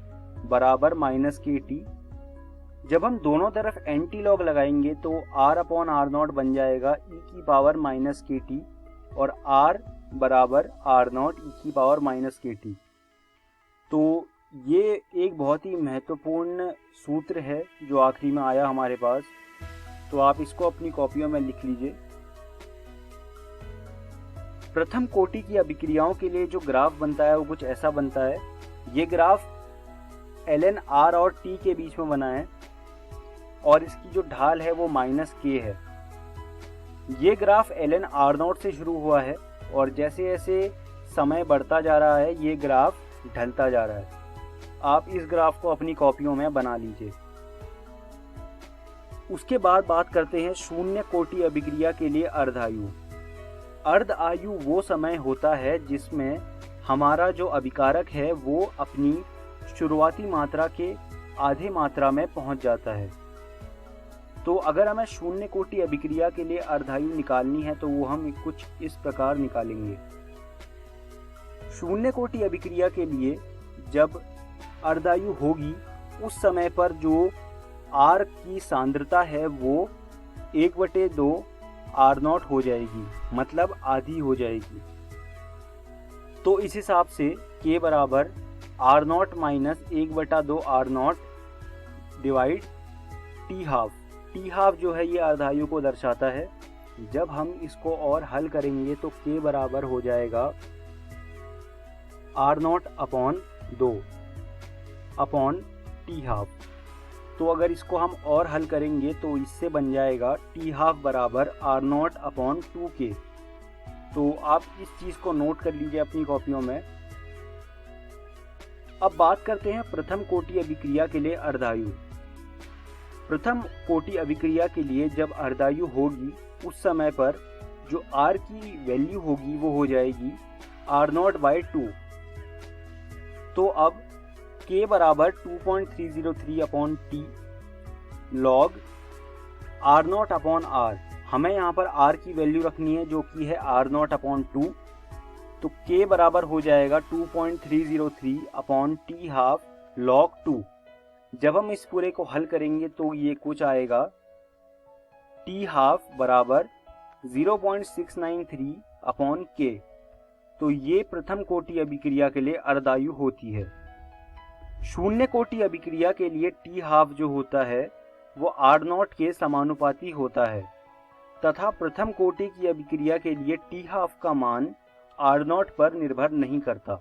बराबर माइनस KT। जब हम दोनों तरफ एंटी लॉग लगाएंगे तो r अपॉन r नॉट बन जाएगा e की पावर माइनस KT और r बराबर r नॉट e की पावर माइनस KT। तो ये एक बहुत ही महत्वपूर्ण सूत्र है जो आखिरी में आया हमारे पास, तो आप इसको अपनी कॉपियों में लिख लीजिए। प्रथम कोटि की अभिक्रियाओं के लिए जो ग्राफ बनता है वो कुछ ऐसा बनता है। ये ग्राफ ln r और t के बीच में बना है और इसकी जो ढाल है वो माइनस k है। ये ग्राफ ln r नॉट से शुरू हुआ है और जैसे जैसे समय बढ़ता जा रहा है ये ग्राफ ढलता जा रहा है। आप इस ग्राफ को अपनी कॉपियों में बना लीजिए। उसके बाद बात करते हैं शून्य कोटि अभिक्रिया के लिए अर्धायु। अर्ध आयु वो समय होता है जिसमें हमारा जो अभिकारक है वो अपनी शुरुआती मात्रा के आधे मात्रा में पहुंच जाता है। तो अगर हमें शून्य कोटि अभिक्रिया के लिए अर्धायु निकालनी है तो वो हम कुछ इस प्रकार निकालेंगे। शून्य कोटि अभिक्रिया के लिए जब अर्धायु होगी उस समय पर जो R की सांद्रता है वो 1/2 R नॉट हो जाएगी, मतलब आधी हो जाएगी। तो इस हिसाब से K बराबर R not minus 1/2 R not divide T half. T half जो है ये अर्धायु को दर्शाता है। जब हम इसको और हल करेंगे तो K बराबर हो जाएगा R not upon 2 upon T half. तो अगर इसको हम और हल करेंगे तो इससे बन जाएगा T हाफ बराबर R नॉट अपॉन 2K। तो आप इस चीज़ को नोट कर लीजिए अपनी कॉपियों में। अब बात करते हैं प्रथम कोटि अभिक्रिया के लिए अर्धायु। प्रथम कोटि अभिक्रिया के लिए जब अर्धायु होगी उस समय पर जो R की वैल्यू होगी वो हो जाएगी R नॉट बाई 2। तो अब K बराबर 2.303 upon T log R not upon R। हमें यहाँ पर R की वैल्यू रखनी है जो कि है R नॉट अपॉन 2। तो K बराबर हो जाएगा 2.303 अपॉन T हाफ लॉग 2। जब हम इस पूरे को हल करेंगे तो ये कुछ आएगा T हाफ बराबर 0.693 अपॉन K। तो ये प्रथम कोटि अभिक्रिया के लिए अर्धायु होती है। शून्य कोटि अभिक्रिया के लिए T हाफ जो होता है वो R नॉट के समानुपाती होता है तथा प्रथम कोटि की अभिक्रिया के लिए T हाफ का मान R नॉट पर निर्भर नहीं करता।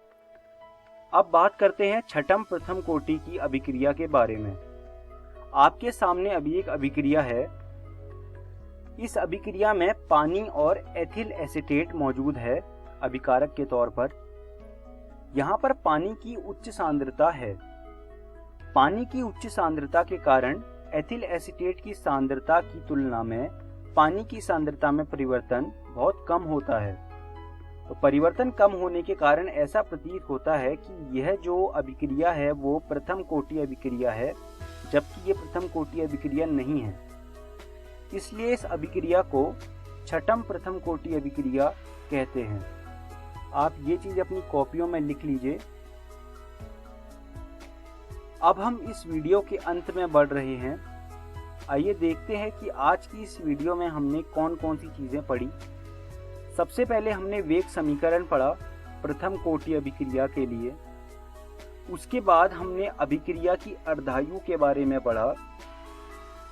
अब बात करते हैं छठम प्रथम कोटि की अभिक्रिया के बारे में। आपके सामने अभी एक अभिक्रिया है। इस अभिक्रिया में पानी और एथिल एसीटेट मौजूद है अभिकारक के तौर पर। यहाँ पर पानी की उच्च सांद्रता है। पानी की उच्च सांद्रता के कारण एथिल एसीटेट की सांद्रता की तुलना में पानी की सांद्रता में परिवर्तन बहुत कम होता है। तो परिवर्तन कम होने के कारण ऐसा प्रतीत होता है कि यह जो अभिक्रिया है वो प्रथम कोटि अभिक्रिया है, जबकि ये प्रथम कोटि अभिक्रिया नहीं है। इसलिए इस अभिक्रिया को छठम प्रथम कोटि अभिक्रिया कहते हैं। आप ये चीज अपनी कॉपियों में लिख लीजिए। अब हम इस वीडियो के अंत में बढ़ रहे हैं। आइए देखते हैं कि आज की इस वीडियो में हमने कौन कौन सी चीजें पढ़ी। सबसे पहले हमने वेग समीकरण पढ़ा प्रथम कोटि अभिक्रिया के लिए। उसके बाद हमने अभिक्रिया की अर्धायु के बारे में पढ़ा।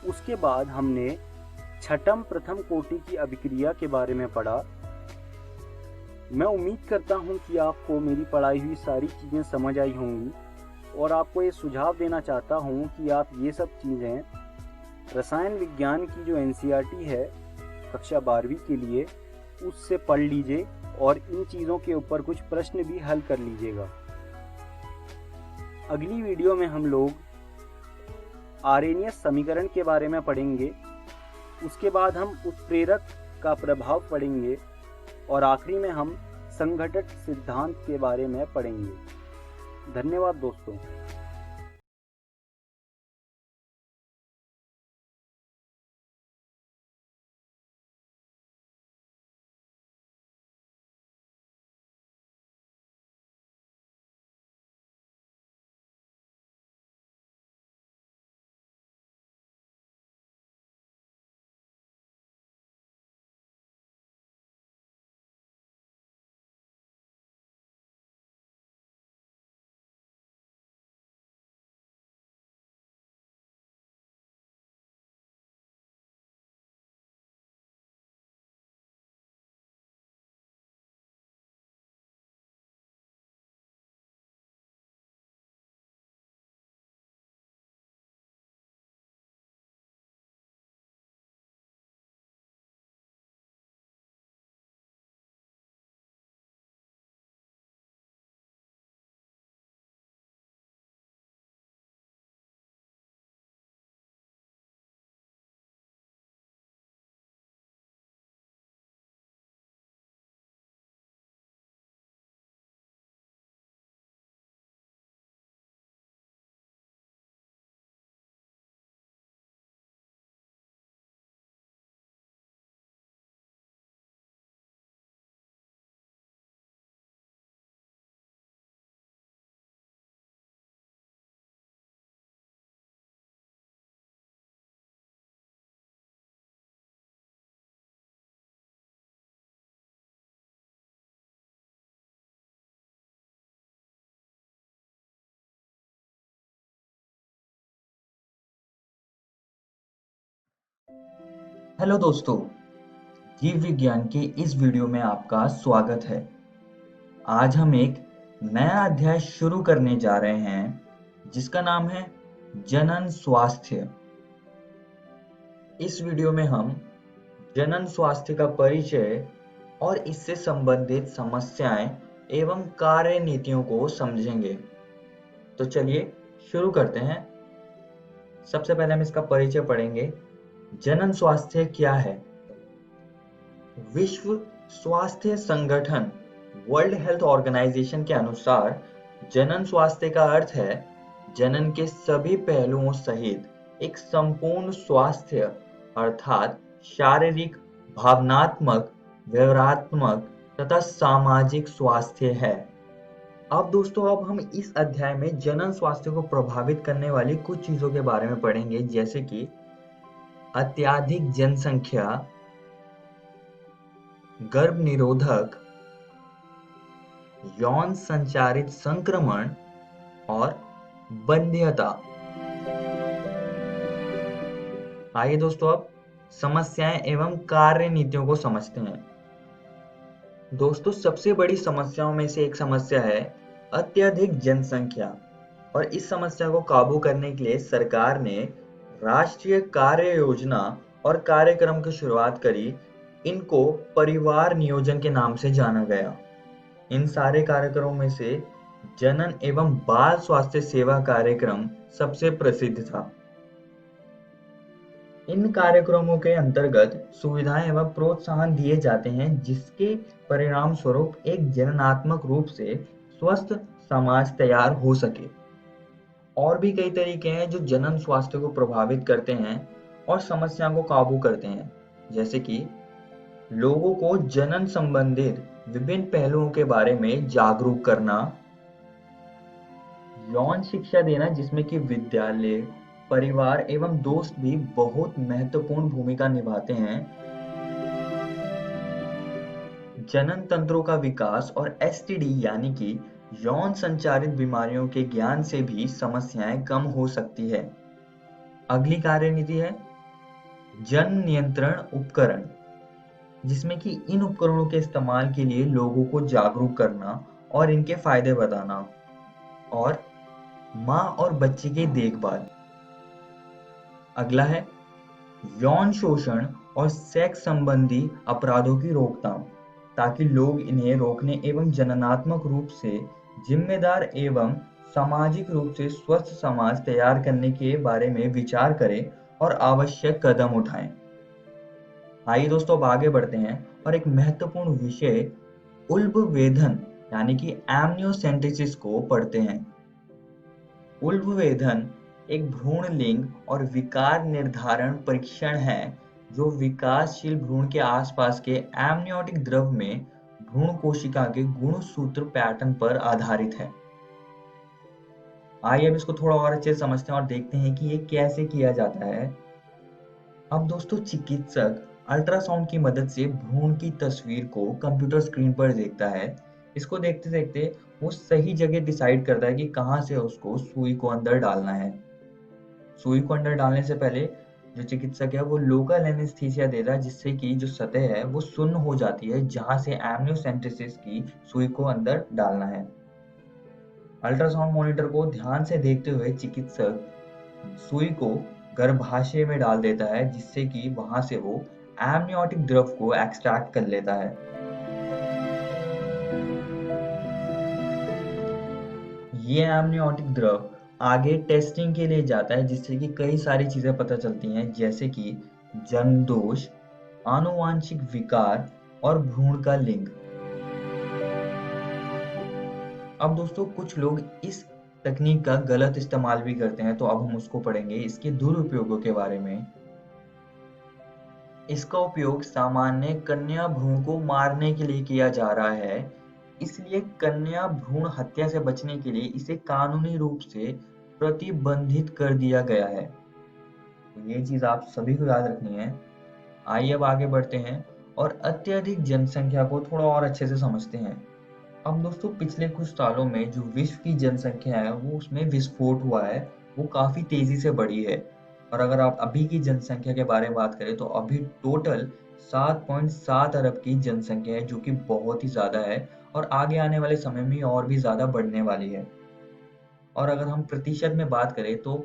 उसके बाद हमने छठम प्रथम कोटि की अभिक्रिया के बारे में पढ़ा। मैं उम्मीद करता हूं कि आपको मेरी पढ़ाई हुई सारी चीज़ें समझ आई होंगी और आपको ये सुझाव देना चाहता हूं कि आप ये सब चीज़ें रसायन विज्ञान की जो NCERT है कक्षा 12वीं के लिए उससे पढ़ लीजिए और इन चीज़ों के ऊपर कुछ प्रश्न भी हल कर लीजिएगा। अगली वीडियो में हम लोग आरेनियस समीकरण के बारे में पढ़ेंगे। उसके बाद हम उत्प्रेरक का प्रभाव पढ़ेंगे और आखिरी में हम संघटक सिद्धांत के बारे में पढ़ेंगे। धन्यवाद दोस्तों। हेलो दोस्तों, जीव विज्ञान के इस वीडियो में आपका स्वागत है। आज हम एक नया अध्याय शुरू करने जा रहे हैं जिसका नाम है जनन स्वास्थ्य। इस वीडियो में हम जनन स्वास्थ्य का परिचय और इससे संबंधित समस्याएं एवं कार्य नीतियों को समझेंगे। तो चलिए शुरू करते हैं। सबसे पहले हम इसका परिचय पढ़ेंगे। जनन स्वास्थ्य क्या है? विश्व स्वास्थ्य संगठन वर्ल्ड हेल्थ ऑर्गेनाइजेशन के अनुसार जनन स्वास्थ्य का अर्थ है जनन के सभी पहलुओं सहित एक संपूर्ण स्वास्थ्य अर्थात शारीरिक, भावनात्मक, व्यवहारात्मक तथा सामाजिक स्वास्थ्य है। अब दोस्तों, अब हम इस अध्याय में जनन स्वास्थ्य को प्रभावित करने वाली कुछ चीजों के बारे में पढ़ेंगे, जैसे कि अत्यधिक जनसंख्या, गर्भ निरोधक, यौन संचारित संक्रमण और बंध्यता। आइए दोस्तों, अब समस्याएं एवं कार्य नीतियों को समझते हैं। दोस्तों, सबसे बड़ी समस्याओं में से एक समस्या है अत्यधिक जनसंख्या, और इस समस्या को काबू करने के लिए सरकार ने राष्ट्रीय कार्य योजना और कार्यक्रम की शुरुआत करी। इनको परिवार नियोजन के नाम से जाना गया। इन सारे कार्यक्रमों में से जनन एवं बाल स्वास्थ्य सेवा कार्यक्रम सबसे प्रसिद्ध था। इन कार्यक्रमों के अंतर्गत सुविधाएं एवं प्रोत्साहन दिए जाते हैं, जिसके परिणाम स्वरूप एक जननात्मक रूप से स्वस्थ समाज तैयार हो सके। और भी कई तरीके हैं जो जनन स्वास्थ्य को प्रभावित करते हैं और समस्या को काबू करते हैं, जैसे कि लोगों को जनन संबंधित विभिन्न पहलुओं के बारे में जागरूक करना, यौन शिक्षा देना जिसमें कि विद्यालय, परिवार एवं दोस्त भी बहुत महत्वपूर्ण भूमिका निभाते हैं, जनन तंत्रों का विकास और एसटीडी यानी कि यौन संचारित बीमारियों के ज्ञान से भी समस्याएं कम हो सकती है। अगली कार्य नीति है जन नियंत्रण उपकरण, जिसमें कि इन उपकरणों के इस्तेमाल के लिए लोगों को जागरूक करना और इनके फायदे बताना, और मां और बच्चे की देखभाल। अगला है यौन शोषण और सेक्स संबंधी अपराधों की रोकथाम, ताकि लोग इन्हें रोकने एवं जननात्मक रूप से जिम्मेदार एवं सामाजिक रूप से स्वस्थ समाज तैयार करने के बारे में विचार करें और आवश्यक कदम उठाएं। आइए दोस्तों, अब आगे बढ़ते हैं और एक महत्वपूर्ण विषय उल्बवेधन यानी कि एमनियोसेंटेसिस को पढ़ते हैं। उल्बवेधन एक भ्रूण लिंग और विकार निर्धारण परीक्षण है जो विकासशील भ्रूण के आसपास के एमनियोटिक द्रव में भ्रूण कोशिका के गुणसूत्र पैटर्न पर आधारित है। आइए अब इसको थोड़ा और अच्छे से समझते हैं और देखते हैं कि ये कैसे किया जाता है। अब दोस्तों चिकित्सक अल्ट्रासाउंड की मदद से भ्रूण की तस्वीर को कंप्यूटर स्क्रीन पर देखता है। इसको देखते देखते वो सही जगह डिसाइड करता है कि कहाँ से उसको सुई को अंदर डालना है। सुई को अंदर डालने से पहले जो चिकित्सक है वो लोकल एनेस्थीसिया देता है जिससे कि जो सतह है वो सुन्न हो जाती है जहाँ से एमनियोसेंटेसिस की सुई को अंदर डालना है। अल्ट्रासाउंड मॉनिटर को ध्यान से देखते हुए चिकित्सक सुई को गर्भाशय में डाल देता है जिससे कि वहां से वो एमनियोटिक द्रव को एक्सट्रैक्ट कर लेता है। ये एमनियोटिक द्रव आगे टेस्टिंग के लिए जाता है जिससे कि कई सारी चीजें पता चलती हैं जैसे कि जन्म दोष, आनुवांशिक विकार और भ्रूण का लिंग। अब दोस्तों कुछ लोग इस तकनीक का गलत इस्तेमाल भी करते हैं तो अब हम उसको पढ़ेंगे इसके दुरुपयोगों के बारे में। इसका उपयोग सामान्य कन्या भ्रूण को मारने के लिए किया जा रहा है, इसलिए कन्या भ्रूण हत्या से बचने के लिए इसे कानूनी रूप से प्रतिबंधित कर दिया गया है। तो ये चीज आप सभी को याद रखनी है। आइए अब आगे बढ़ते हैं और अत्यधिक जनसंख्या को थोड़ा और अच्छे से समझते हैं। अब दोस्तों पिछले कुछ सालों में जो विश्व की जनसंख्या है वो उसमें विस्फोट हुआ है, वो काफी तेजी से बढ़ी है। और अगर आप अभी की जनसंख्या के बारे में बात करें तो अभी टोटल 7.7 अरब की जनसंख्या है जो कि बहुत ही ज्यादा है और आगे आने वाले समय में और भी ज्यादा बढ़ने वाली है। और अगर हम प्रतिशत में बात करें तो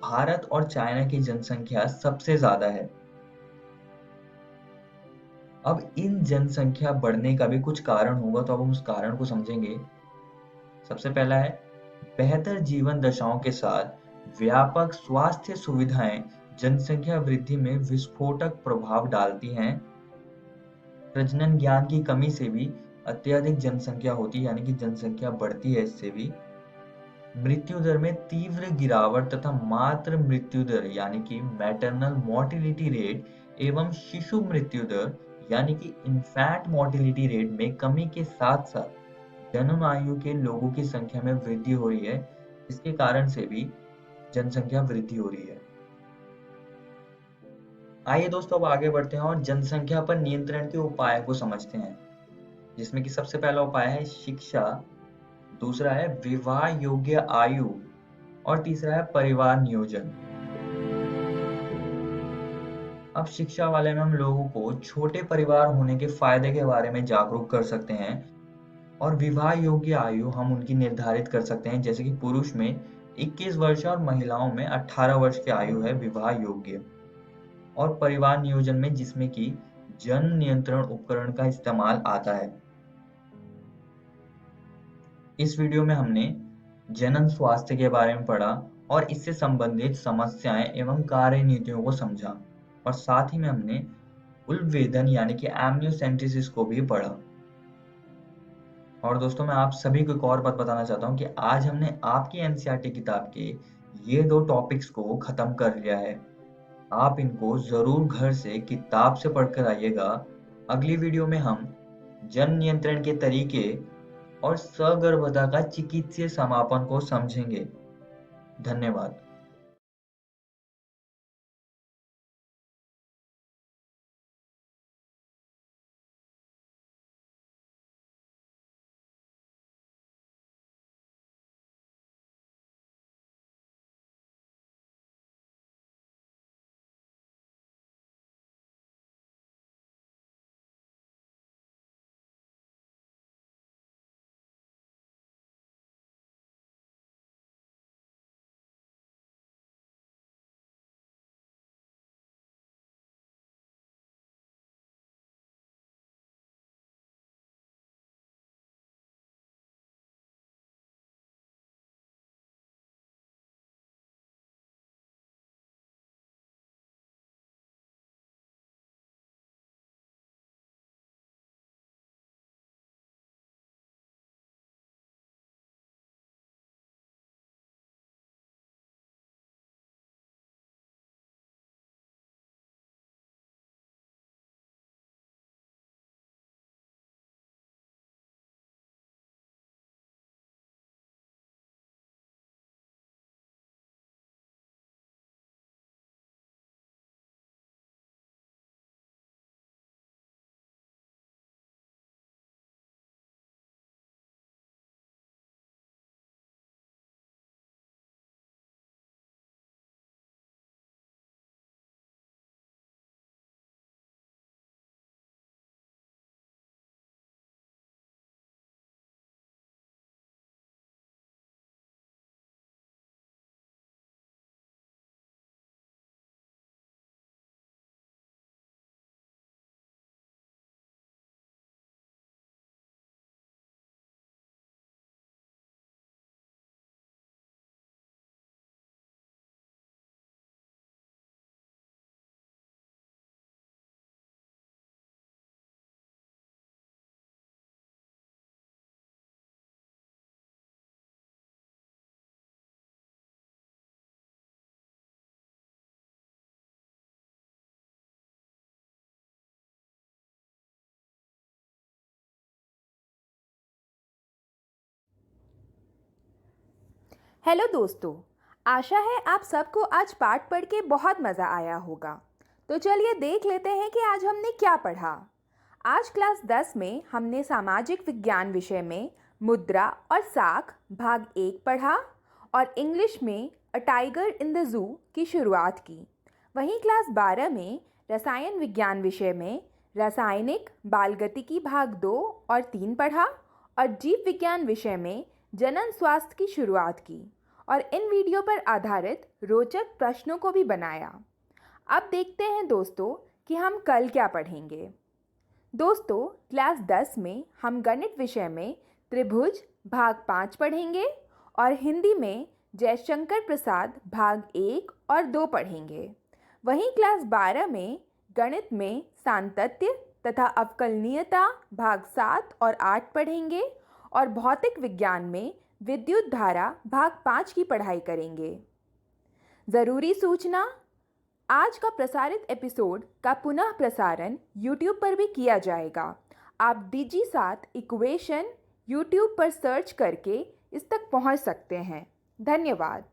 भारत और चाइना की जनसंख्या सबसे ज्यादा है। अब इन जनसंख्या बढ़ने का भी कुछ कारण होगा तो अब हम उस कारण को समझेंगे। सबसे पहला है बेहतर जीवन दशाओं के साथ व्यापक स्वास्थ्य सुविधाएं जनसंख्या वृद्धि में विस्फोटक प्रभाव डालती हैं। प्रजनन ज्ञान की कमी से भी अत्यधिक जनसंख्या होती है यानी कि जनसंख्या बढ़ती है इससे भी। मृत्यु दर में तीव्र गिरावट तथा मातृ मृत्यु दर यानी कि मैटरनल मोर्टिलिटी रेट एवं शिशु मृत्यु दर यानी कि इन्फैंट मोर्टिलिटी रेट में कमी के साथ साथ जन्म आयु के लोगों की संख्या में वृद्धि हो रही है, जिसके कारण से भी जनसंख्या वृद्धि हो रही है। आइए दोस्तों अब आगे बढ़ते हैं और जनसंख्या पर नियंत्रण के उपाय को समझते हैं, जिसमें कि सबसे पहला उपाय है शिक्षा, दूसरा है विवाह योग्य आयु और तीसरा है परिवार नियोजन। अब शिक्षा वाले में हम लोगों को छोटे परिवार होने के फायदे के बारे में जागरूक कर सकते हैं और विवाह योग्य आयु हम उनकी निर्धारित कर सकते हैं जैसे कि पुरुष में 21 वर्ष और महिलाओं में 18 वर्ष की आयु है विवाह योग्य। और परिवार नियोजन में जिसमें कि जन नियंत्रण उपकरण का इस्तेमाल आता है। इस वीडियो में हमने जनन स्वास्थ्य के बारे में पढ़ा और इससे संबंधित समस्याएं एवं कार्य नीतियों को समझा और साथ ही में हमने उल्बवेधन यानी कि एमनियोसेंटेसिस को भी पढ़ा। और दोस्तों मैं आप सभी को एक और बात बताना चाहता हूँ कि आज हमने आपकी एनसीईआरटी किताब के ये 2 टॉपिक्स को खत्म कर लिया है। आप इनको जरूर घर से किताब से पढ़कर आइएगा। अगली वीडियो में हम जन नियंत्रण के तरीके और सगर्भता का चिकित्सीय समापन को समझेंगे। धन्यवाद। हेलो दोस्तों, आशा है आप सबको आज पाठ पढ़ के बहुत मज़ा आया होगा। तो चलिए देख लेते हैं कि आज हमने क्या पढ़ा। आज क्लास 10 में हमने सामाजिक विज्ञान विषय में मुद्रा और साख भाग 1 पढ़ा और इंग्लिश में a tiger in the zoo की शुरुआत की। वहीं क्लास 12 में रसायन विज्ञान विषय में रासायनिक बालगतिकी भाग 2 और 3 पढ़ा और जीव विज्ञान विषय में जनन स्वास्थ्य की शुरुआत की और इन वीडियो पर आधारित रोचक प्रश्नों को भी बनाया। अब देखते हैं दोस्तों कि हम कल क्या पढ़ेंगे। दोस्तों, क्लास 10 में हम गणित विषय में त्रिभुज भाग 5 पढ़ेंगे और हिंदी में जयशंकर प्रसाद भाग 1 और 2 पढ़ेंगे। वहीं क्लास 12 में गणित में सातत्य तथा अवकलनीयता भाग 7 और 8 पढ़ेंगे और भौतिक विज्ञान में विद्युत धारा भाग 5 की पढ़ाई करेंगे। ज़रूरी सूचना, आज का प्रसारित एपिसोड का पुनः प्रसारण YouTube पर भी किया जाएगा। आप DigiSat इक्वेशन YouTube पर सर्च करके इस तक पहुंच सकते हैं। धन्यवाद।